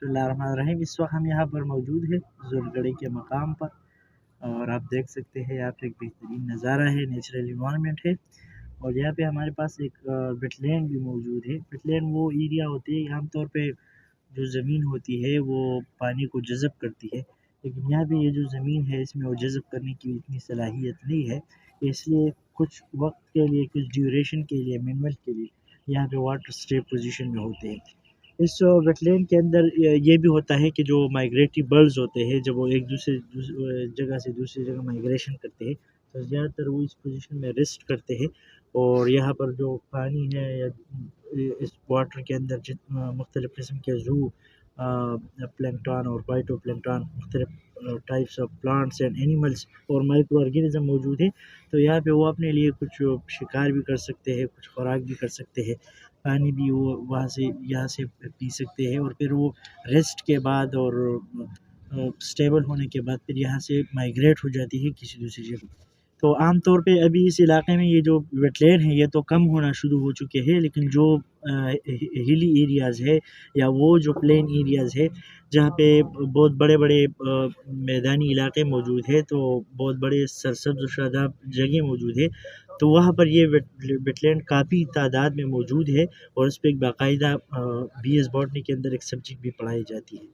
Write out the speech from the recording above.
बिस्मिल्लाहिर्रहमानिर्रहीम। इस वक्त हम यहाँ पर मौजूद है ज़ुलगढ़ी के मकाम पर, और आप देख सकते हैं यहाँ पे एक बेहतरीन नज़ारा है, नेचुरल इन्वायरमेंट है। और यहाँ पे हमारे पास एक वेटलैंड भी मौजूद है। वेटलैंड वो एरिया होती है, आमतौर पे जो ज़मीन होती है वो पानी को जज़ब करती है, लेकिन यहाँ पे ये जो ज़मीन है इसमें वो जज़ब करने की इतनी सलाहियत नहीं है, इसलिए कुछ वक्त के लिए, कुछ ड्यूरेशन के लिए, मिनवल के लिए यहाँ पे वाटर स्टे पोजीशन में होते हैं। इस वेटलैंड के अंदर ये भी होता है कि जो माइग्रेटरी बर्ड्स होते हैं, जब वो एक जगह से दूसरी जगह माइग्रेशन करते हैं, तो ज़्यादातर वो इस पोजीशन में रेस्ट करते हैं। और यहाँ पर जो पानी है या इस वाटर के अंदर जितना मुख्तलिफ़ किस्म के ज़ू प्लैंकटन और फाइटो प्लैंकटन, मुख्तलिफ़ types of plants and animals और माइक्रो ऑर्गेनिज्म मौजूद है, तो यहाँ पे वो अपने लिए कुछ शिकार भी कर सकते हैं, कुछ खुराक भी कर सकते हैं, पानी भी वो वहाँ से यहाँ से पी सकते हैं। और फिर वो रेस्ट के बाद और स्टेबल होने के बाद फिर यहाँ से माइग्रेट हो जाती है किसी दूसरी जगह। तो आम तौर पे अभी इस इलाके में ये जो वेटलैंड है ये तो कम होना शुरू हो चुके हैं, लेकिन जो हिली एरियाज़ है या वो जो प्लेन एरियाज़ है जहाँ पे बहुत बड़े बड़े मैदानी इलाके मौजूद है, तो बहुत बड़े सरसब्ज़ और शादाब जगह मौजूद है, तो वहाँ पर ये वेटलैंड काफ़ी तादाद में मौजूद है। और उस पर एक बाकायदा बी एस बॉटनी के अंदर एक सब्जेक्ट भी पढ़ाई जाती है।